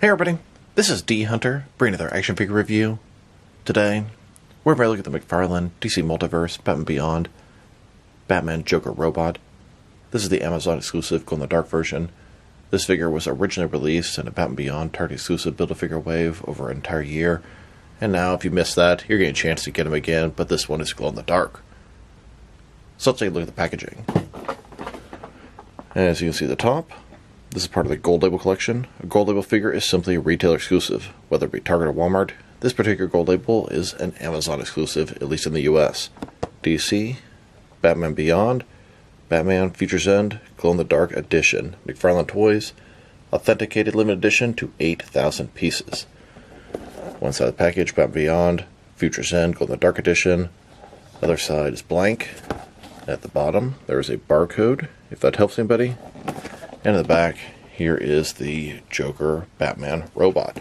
Hey everybody, this is D Hunter, bringing another action figure review. Today, we're going to look at the McFarlane DC Multiverse Batman Beyond Batman Joker Robot. This is the Amazon exclusive glow in the dark version. This figure was originally released in a Batman Beyond Target exclusive Build-A-Figure wave over an entire year. And now, if you missed that, you're getting a chance to get him again, but this one is glow in the dark. So let's take a look at the packaging. As you can see at the top, this is part of the Gold Label collection. A Gold Label figure is simply a retailer exclusive, whether it be Target or Walmart. This particular Gold Label is an Amazon exclusive, at least in the US. DC, Batman Beyond, Batman Future's End, Glow in the Dark Edition. McFarlane Toys, authenticated limited edition to 8,000 pieces. One side of the package, Batman Beyond, Future's End, Glow in the Dark Edition. Other side is blank. At the bottom, there is a barcode, if that helps anybody. And in the back, here is the Joker Batman robot.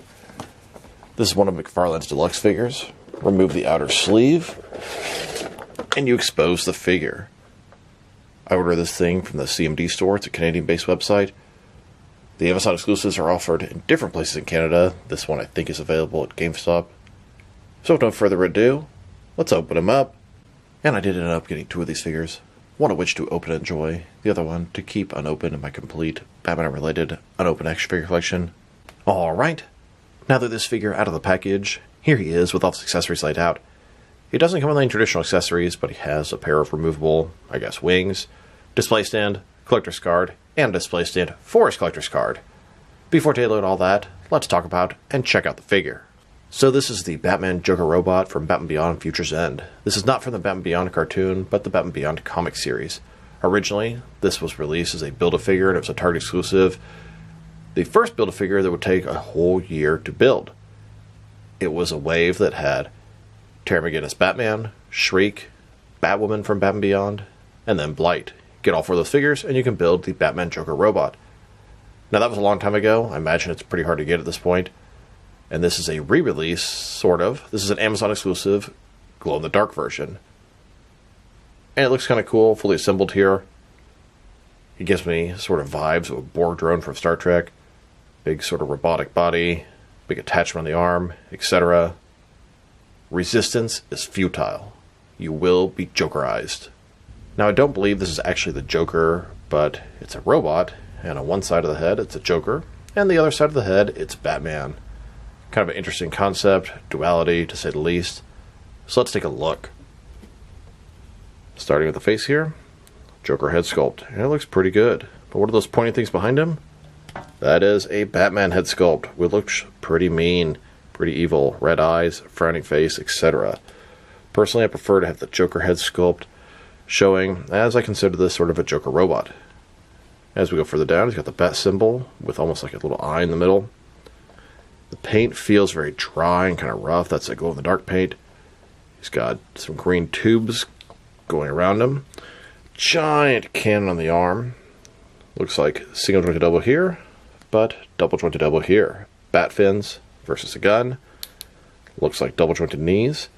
This is one of McFarlane's deluxe figures. Remove the outer sleeve, and you expose the figure. I ordered this thing from the CMD store. It's a Canadian-based website. The Amazon exclusives are offered in different places in Canada. This one I think is available at GameStop. So with no further ado, let's open them up. And I did end up getting two of these figures. One of which to open and enjoy, the other one to keep unopened in my complete Batman-related unopened action figure collection. Alright, now that this figure out of the package, here he is with all his accessories laid out. He doesn't come with any traditional accessories, but he has a pair of removable, wings, display stand, collector's card, and a display stand for his collector's card. Before taking a look at all that, let's talk about and check out the figure. So this is the Batman Joker robot from Batman Beyond Future's End. This is not from the Batman Beyond cartoon, but the Batman Beyond comic series. Originally, this was released as a Build-A-Figure, and it was a Target exclusive. The first Build-A-Figure that would take a whole year to build. It was a wave that had Terry McGinnis Batman, Shriek, Batwoman from Batman Beyond, and then Blight. Get all four of those figures, and you can build the Batman Joker robot. Now that was a long time ago. I imagine it's pretty hard to get at this point. And this is a re-release, sort of. This is an Amazon exclusive, glow-in-the-dark version. And it looks kind of cool, fully assembled here. It gives me sort of vibes of a Borg drone from Star Trek. Big sort of robotic body, big attachment on the arm, etc. Resistance is futile. You will be Jokerized. Now I don't believe this is actually the Joker, but it's a robot. And on one side of the head, it's a Joker. And the other side of the head, it's Batman. Kind of an interesting concept, duality to say the least. So let's take a look. Starting with the face here, Joker head sculpt. And it looks pretty good. But what are those pointy things behind him? That is a Batman head sculpt, which looks pretty mean, pretty evil. Red eyes, frowning face, etc. Personally, I prefer to have the Joker head sculpt showing, as I consider this sort of a Joker robot. As we go further down, he's got the bat symbol with almost like a little eye in the middle. The paint feels very dry and kind of rough. That's a glow-in-the-dark paint. He's got some green tubes going around him. Giant cannon on the arm. Looks like single jointed elbow here, but double jointed elbow here. Bat fins versus a gun. Looks like double jointed knees.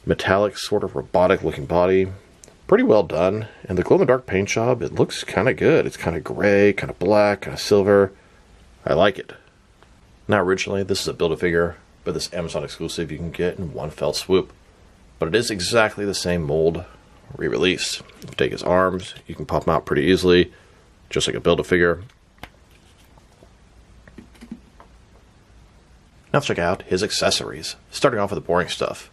Metallic, sort of robotic looking body. Pretty well done. And the glow-in-the-dark paint job, it looks kind of good. It's kind of gray, kind of black, kind of silver. I like it. Now originally this is a Build-A-Figure, but this Amazon exclusive you can get in one fell swoop. But it is exactly the same mold re-released. You take his arms, you can pop them out pretty easily, just like a Build-A-Figure. Now let's check out his accessories, starting off with the boring stuff.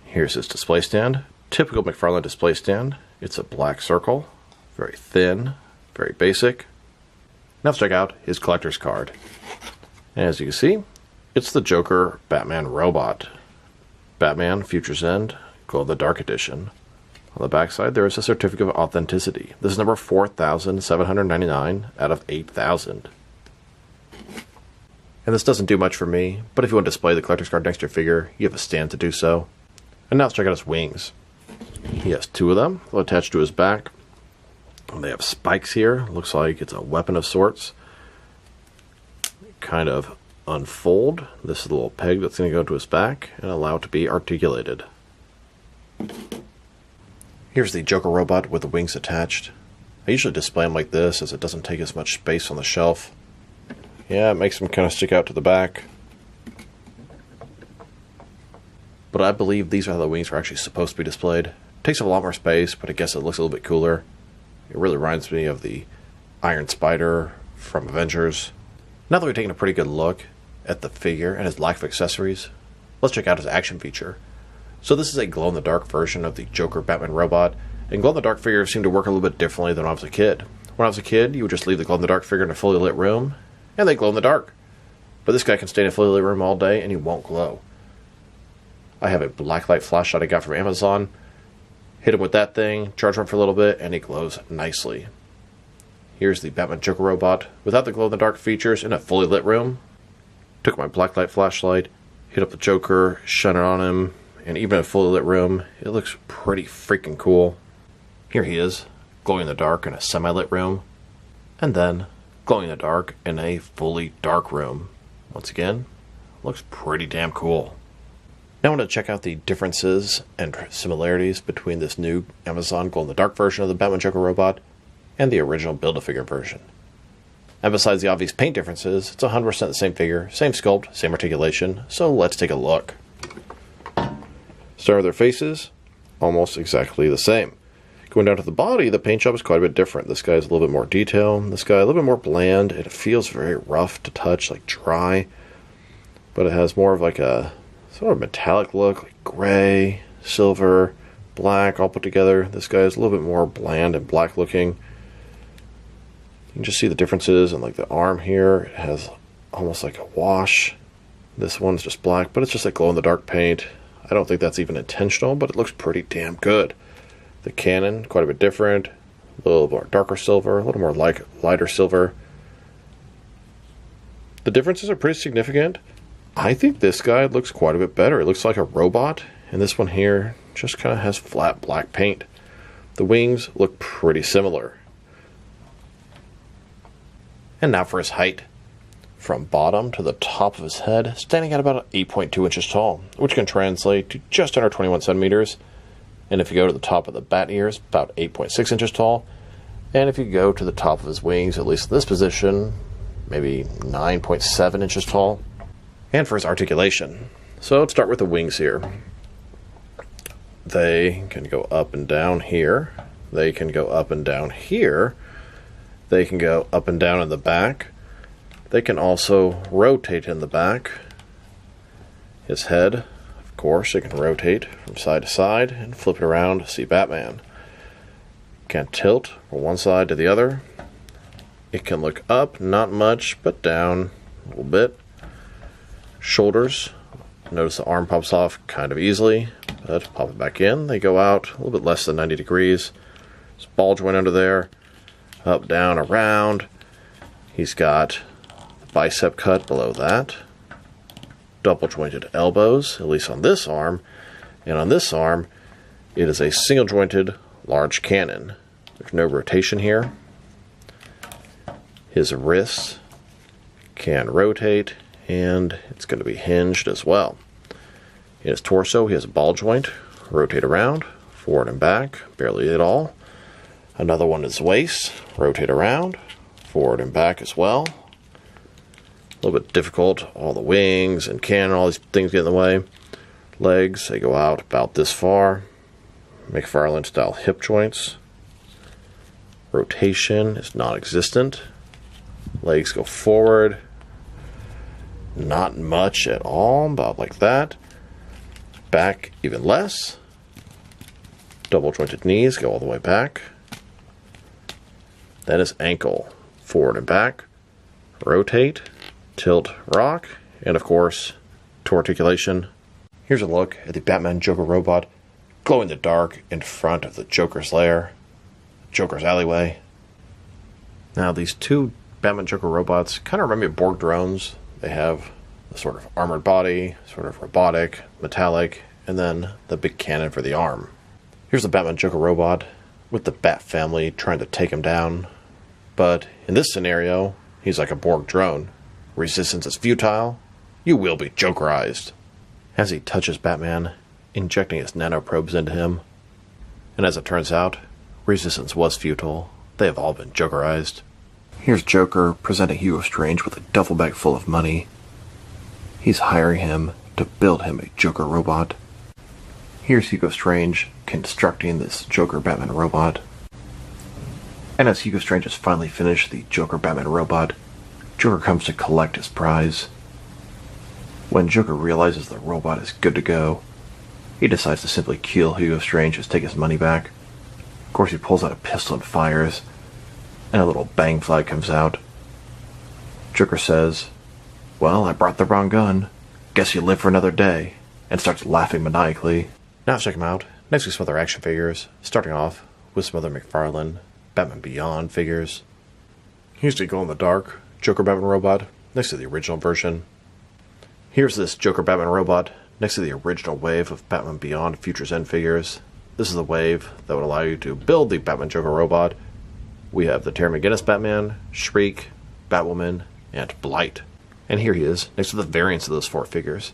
Here's his display stand. Typical McFarlane display stand. It's a black circle, very thin, very basic. Now let's check out his collector's card. As you can see, it's the Joker Batman robot. Batman Future's End, Glow in the Dark Edition. On the backside, there is a certificate of authenticity. This is number 4,799 out of 8,000. And this doesn't do much for me, but if you want to display the collector's card next to your figure, you have a stand to do so. And now let's check out his wings. He has two of them. They'll attach to his back. And they have spikes here. Looks like it's a weapon of sorts. Kind of unfold. This is the little peg that's going to go to his back and allow it to be articulated. Here's the Joker robot with the wings attached. I usually display them like this as it doesn't take as much space on the shelf. Yeah, it makes him kind of stick out to the back. But I believe these are how the wings are actually supposed to be displayed. Takes up a lot more space, but I guess it looks a little bit cooler. It really reminds me of the Iron Spider from Avengers. Now that we've taken a pretty good look at the figure and his lack of accessories, let's check out his action feature. So this is a glow-in-the-dark version of the Joker Batman robot, and glow-in-the-dark figures seem to work a little bit differently than when I was a kid. When I was a kid, you would just leave the glow-in-the-dark figure in a fully lit room, and they glow in the dark. But this guy can stay in a fully lit room all day, and he won't glow. I have a blacklight flashlight I got from Amazon. Hit him with that thing, charge him for a little bit, and he glows nicely. Here's the Batman Joker robot without the glow-in-the-dark features in a fully lit room. Took my blacklight flashlight, hit up the Joker, shine it on him, and even in a fully lit room, it looks pretty freaking cool. Here he is, glowing in the dark in a semi-lit room, and then glowing in the dark in a fully dark room. Once again, looks pretty damn cool. Now I want to check out the differences and similarities between this new Amazon glow-in-the-dark version of the Batman Joker robot and the original Build-A-Figure version. And besides the obvious paint differences, it's 100% the same figure, same sculpt, same articulation, so let's take a look. Start with their faces, almost exactly the same. Going down to the body, the paint job is quite a bit different. This guy's a little bit more detail, this guy a little bit more bland, and it feels very rough to touch, like dry, but it has more of like a sort of metallic look, like gray, silver, black, all put together. This guy is a little bit more bland and black looking. You can just see the differences in like the arm here. It has almost like a wash. This one's just black, but it's just like glow-in-the-dark paint. I don't think that's even intentional, but it looks pretty damn good. The cannon, quite a bit different. A little more darker silver, a little more lighter silver. The differences are pretty significant. I think this guy looks quite a bit better. It looks like a robot, and this one here just kind of has flat black paint. The wings look pretty similar. And now for his height. From bottom to the top of his head, standing at about 8.2 inches tall, which can translate to just under 21 centimeters. And if you go to the top of the bat ears, about 8.6 inches tall. And if you go to the top of his wings, at least in this position, maybe 9.7 inches tall. And for his articulation. So let's start with the wings here. They can go up and down here. They can go up and down here. They can go up and down in the back. They can also rotate in the back. His head, of course, it can rotate from side to side and flip it around to see Batman. Can tilt from one side to the other. It can look up, not much, but down a little bit. Shoulders, notice the arm pops off kind of easily, but pop it back in. They go out a little bit less than 90 degrees. There's a ball joint under there, up, down, around. He's got the bicep cut below that. Double jointed elbows, at least on this arm. And on this arm, it is a single jointed large cannon. There's no rotation here. His wrists can rotate, and it's going to be hinged as well. In his torso, he has a ball joint, rotate around, forward and back, barely at all. Another one is waist, rotate around, forward and back as well. A little bit difficult, all the wings and cannon, all these things get in the way. Legs, they go out about this far. McFarlane style hip joints. Rotation is non-existent. Legs go forward. Not much at all, about like that. Back even less. Double jointed knees go all the way back. Then his ankle, forward and back, rotate, tilt, rock, and of course, to articulation. Here's a look at the Batman Joker robot glow in the dark in front of the Joker's lair, Joker's alleyway. Now these two Batman Joker robots kind of remind me of Borg drones. They have the sort of armored body, sort of robotic, metallic, and then the big cannon for the arm. Here's the Batman Joker robot with the Bat family trying to take him down. But in this scenario, he's like a Borg drone. Resistance is futile. You will be Jokerized. As he touches Batman, injecting his nanoprobes into him. And as it turns out, resistance was futile. They have all been Jokerized. Here's Joker presenting Hugo Strange with a duffel bag full of money. He's hiring him to build him a Joker robot. Here's Hugo Strange constructing this Joker Batman robot. And as Hugo Strange has finally finished the Joker Batman robot, Joker comes to collect his prize. When Joker realizes the robot is good to go, he decides to simply kill Hugo Strange to take his money back. Of course, he pulls out a pistol and fires, and a little bang flag comes out. Joker says, "Well, I brought the wrong gun. Guess you live for another day," and starts laughing maniacally. Now let's check him out. Next we have some other action figures, starting off with some other McFarlane Batman Beyond figures. Here's the glow-in-the-dark Joker Batman robot, next to the original version. Here's this Joker Batman robot, next to the original wave of Batman Beyond Future's End figures. This is the wave that would allow you to build the Batman Joker robot. We have the Terry McGinnis Batman, Shriek, Batwoman, and Blight. And here he is, next to the variants of those 4 figures.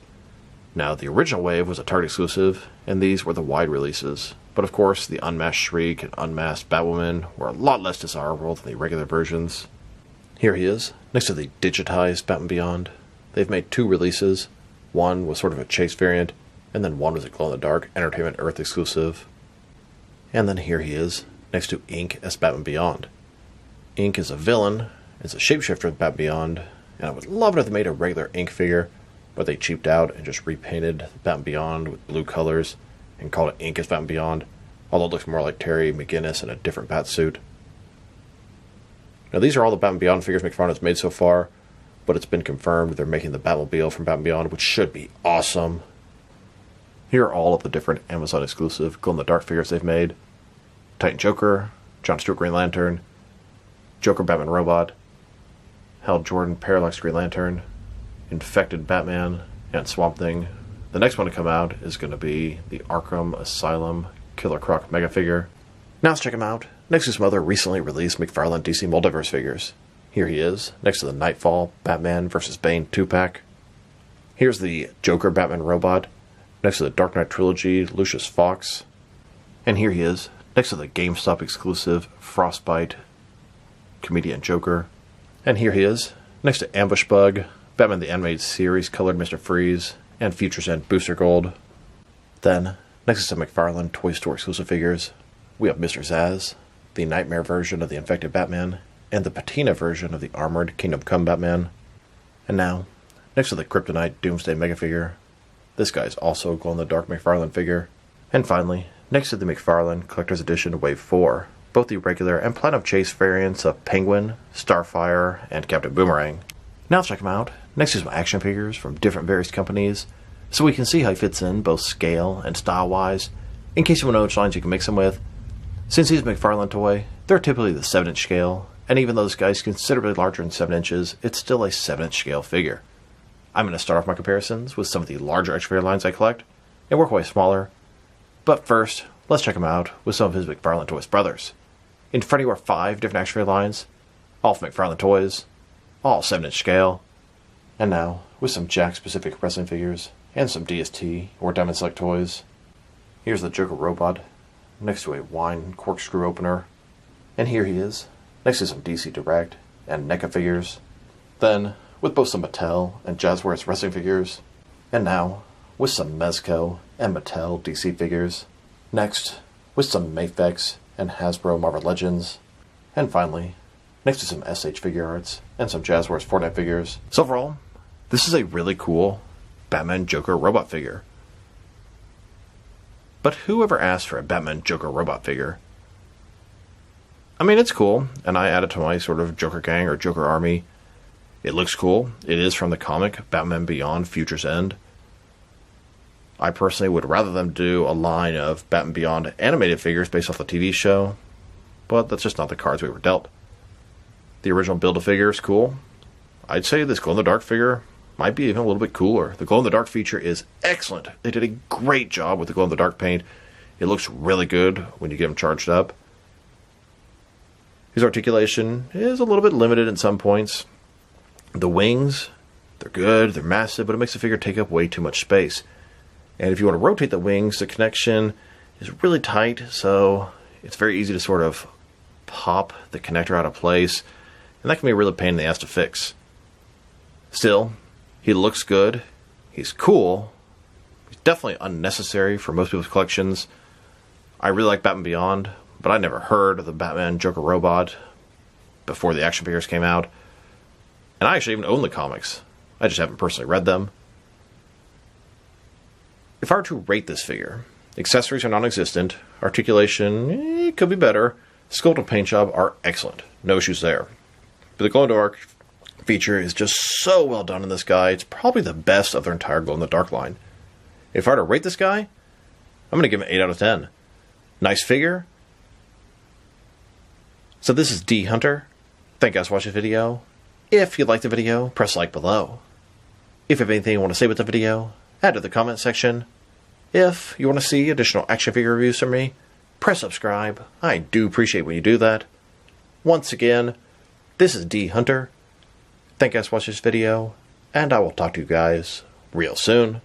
Now, the original wave was a Target exclusive, and these were the wide releases. But of course, the unmasked Shriek and unmasked Batwoman were a lot less desirable than the regular versions. Here he is, next to the digitized Batman Beyond. They've made 2 releases. One was sort of a chase variant, and then one was a glow-in-the-dark Entertainment Earth exclusive. And then here he is, next to Ink as Batman Beyond. Ink is a villain, is a shapeshifter of Batman Beyond, and I would love it if they made a regular Ink figure, but they cheaped out and just repainted Batman Beyond with blue colors and called it Ink as Batman Beyond, although it looks more like Terry McGinnis in a different bat suit. Now these are all the Batman Beyond figures McFarlane has made so far, but it's been confirmed they're making the Batmobile from Batman Beyond, which should be awesome. Here are all of the different Amazon exclusive glow-in-the-dark figures they've made. Titan Joker, John Stewart Green Lantern, Joker Batman Robot, Hal Jordan Parallax Green Lantern, Infected Batman, and Swamp Thing. The next one to come out is going to be the Arkham Asylum Killer Croc Mega figure. Now let's check him out. Next is some other recently released McFarlane DC Multiverse figures. Here he is, next to the Nightfall Batman vs. Bane 2-pack. Here's the Joker Batman Robot, next to the Dark Knight Trilogy Lucius Fox. And here he is, next to the GameStop exclusive Frostbite Comedian Joker. And here he is, next to Ambush Bug, Batman the Animated Series Colored Mr. Freeze, and Future's End Booster Gold. Then, next to some McFarlane Toy Store exclusive figures, we have Mr. Zsasz, the Nightmare version of the Infected Batman, and the Patina version of the Armored Kingdom Come Batman. And now, next to the Kryptonite Doomsday Mega figure, this guy is also a glow-in-the-dark McFarlane figure. And finally, next to the McFarlane Collector's Edition Wave 4, both the regular and Platinum Chase variants of Penguin, Starfire, and Captain Boomerang. Now let's check them out, next to some action figures from different various companies, so we can see how he fits in both scale and style-wise, in case you want to know which lines you can mix him with. Since he's a McFarlane toy, they're typically the 7-inch scale, and even though this guy's considerably larger than 7 inches, it's still a 7-inch scale figure. I'm going to start off my comparisons with some of the larger action figure lines I collect, and work way smaller. But first, let's check him out with some of his McFarlane Toys brothers. In front of you are 5 different action figure lines, all from McFarlane Toys, all 7-inch scale. And now, with some Jack-specific wrestling figures, and some DST or Diamond Select toys. Here's the Joker Robot, next to a wine corkscrew opener. And here he is, next to some DC Direct and NECA figures. Then, with both some Mattel and Jazzwares wrestling figures. And now, with some Mezco and Mattel DC figures. Next, with some Mafex and Hasbro Marvel Legends. And finally, next to some SH figure arts and some Jazzwares Fortnite figures. So overall, this is a really cool Batman Joker robot figure. But who ever asked for a Batman Joker robot figure? I mean, it's cool, and I add it to my sort of Joker gang or Joker army. It looks cool. It is from the comic Batman Beyond Future's End. I personally would rather them do a line of Batman Beyond animated figures based off the TV show, but that's just not the cards we were dealt. The original Build-A-Figure is cool. I'd say this glow-in-the-dark figure might be even a little bit cooler. The glow-in-the-dark feature is excellent. They did a great job with the glow-in-the-dark paint. It looks really good when you get him charged up. His articulation is a little bit limited in some points. The wings, they're good, they're massive, but it makes the figure take up way too much space. And if you want to rotate the wings, the connection is really tight, so it's very easy to sort of pop the connector out of place and that can be a really pain in the ass to fix. Still, he looks good, he's cool, he's definitely unnecessary for most people's collections. I really like Batman Beyond, but I never heard of the Batman Joker robot before the action figures came out. And I actually even own the comics. I just haven't personally read them. If I were to rate this figure, accessories are non-existent, articulation could be better, sculpt and paint job are excellent, no issues there. But the glow-in-the-dark feature is just so well done in this guy, it's probably the best of their entire glow-in-the-dark line. If I were to rate this guy, I'm going to give him an 8 out of 10. Nice figure. So this is D Hunter. Thank you guys for watching the video. If you liked the video, press like below. If you have anything you want to say about the video, add to the comment section. If you want to see additional action figure reviews from me, press subscribe. I do appreciate when you do that. Once again, this is D Hunter. Thank you guys for watching this video, and I will talk to you guys real soon.